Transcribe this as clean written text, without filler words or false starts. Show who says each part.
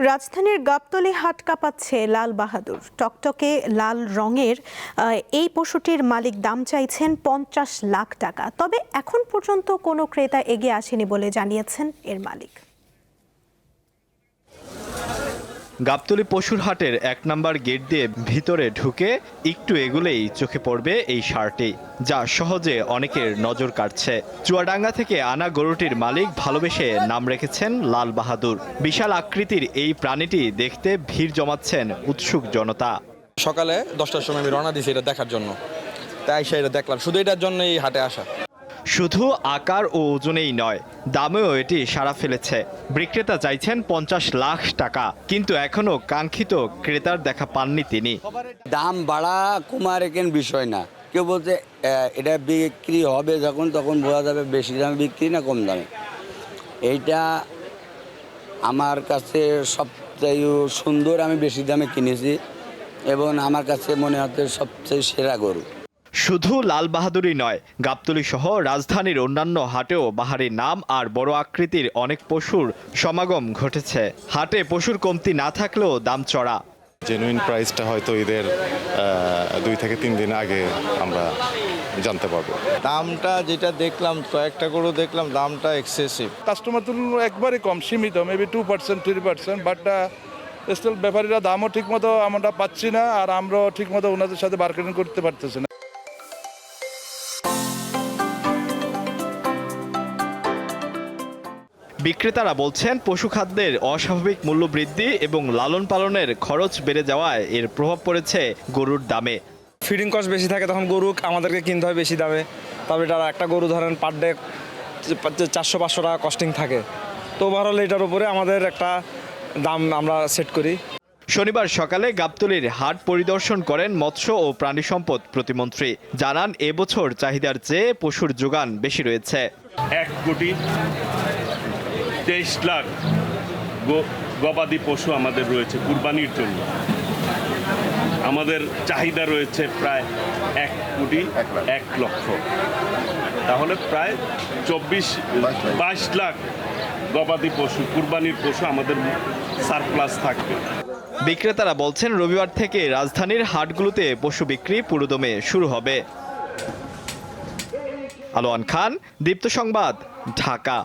Speaker 1: রাজধানীর গাবতলী হাট কাঁপাচ্ছে লাল বাহাদুর। টকটকে লাল রঙের এই পশুটির মালিক দাম চাইছেন 50 লাখ টাকা। তবে এখন পর্যন্ত কোনো ক্রেতা এগিয়ে আসেনি বলে জানিয়েছেন এর মালিক।
Speaker 2: গাবতলী পশুর হাটের 1 নম্বর গেট দিয়ে ভিতরে ঢুকে একটু এগুলেই চোখে পড়বে এই ষাঁড়টি, যা সহজে অনেকের নজর কাড়ছে। চুয়াডাঙ্গা থেকে আনা গরুটির মালিক ভালোবেসে নাম রেখেছেন লাল বাহাদুর। বিশাল আকৃতির এই প্রাণীটি দেখতে ভিড় জমাচ্ছেন উৎসুক জনতা।
Speaker 3: সকালে 10টার সময় আমি রওনা দিয়েছি এটা দেখার জন্য, তাই সেটা দেখলাম, শুধু এটার জন্য এই হাটে আসা।
Speaker 2: শুধু আকার ও ওজনেই নয়, দামেও এটি সাড়া ফেলেছে। বিক্রেতা চাইছেন 50 লাখ টাকা, কিন্তু এখনো কাঙ্ক্ষিত ক্রেতার দেখা পাননি তিনি।
Speaker 4: দাম বাড়া কমার এখান বিষয় না, কেউ বলতে এটা বিক্রি হবে যখন তখন বোঝা যাবে বেশি দামে বিক্রি না কম দামে। এইটা আমার কাছে সবচেয়ে সুন্দর, আমি বেশি দামে কিনেছি এবং আমার কাছে মনে হচ্ছে সবচেয়ে সেরা গরু।
Speaker 2: শুধু লাল বাহাদুরই নয়, গাবতলী সহ রাজধানীর অন্যান্য হাটেও বাহারি নাম আর বড় আকৃতির অনেক পশুর সমাগম ঘটেছে। হাটে পশুর কমতি না থাকলেও দাম চড়া।
Speaker 5: জেনুইন প্রাইসটা হয়তো ঈদের 2 থেকে 3 দিন আগে আমরা জানতে পারবো।
Speaker 6: দামটা যেটা দেখলাম, কয়েকটা গরু দেখলাম, দামটা এক্সেসিভ।
Speaker 7: কাস্টমার তুলনা একবারে কম, সীমিত, মেবি 2% 3%, বাট স্টিল ব্যাপারীরা দামও ঠিকমতো আমরা পাচ্ছি না, আর আমরাও ঠিকমতো ওনাদের সাথে বার্গেনিং করতে পারতেছি না।
Speaker 2: বিক্রেতারা বলছেন পশু খাদ্যের অস্বাভাবিক মূল্য বৃদ্ধি এবং লালন পালনের খরচ বেড়ে যাওয়ায় এর প্রভাব পড়েছে গরুর দামে।
Speaker 3: ফিডিং কস্ট বেশি থাকে, তখন গরু আমাদেরকে কিনতে হয় বেশি দামে। তবে এটা একটা গরু ধরেন পার ডে 400-500 টাকা কস্টিং থাকে, তো ওভারঅল এটার উপরে আমাদের একটা দাম আমরা সেট করি।
Speaker 2: শনিবার সকালে গাবতলীর হাট পরিদর্শন করেন মৎস্য ও প্রাণী সম্পদ প্রতিমন্ত্রী। জানান এবছর চাহিদার চেয়ে পশুর যোগান বেশি রয়েছে।
Speaker 8: 1,23 লাখ গবাদি পশু আমাদের রয়েছে কুরবানির জন্য। আমাদের চাহিদা রয়েছে প্রায় 1,01 লক্ষ, তাহলে প্রায় 22 লাখ গবাদি পশু কুরবানির পশু আমাদের সারপ্লাস থাকবে।
Speaker 2: বিক্রেতারা বলছেন রবিবার থেকে রাজধানীর হাটগুলোতে পশু বিক্রি পুরোদমে শুরু হবে। আলোয়ান খান, দীপ্ত সংবাদ, ঢাকা।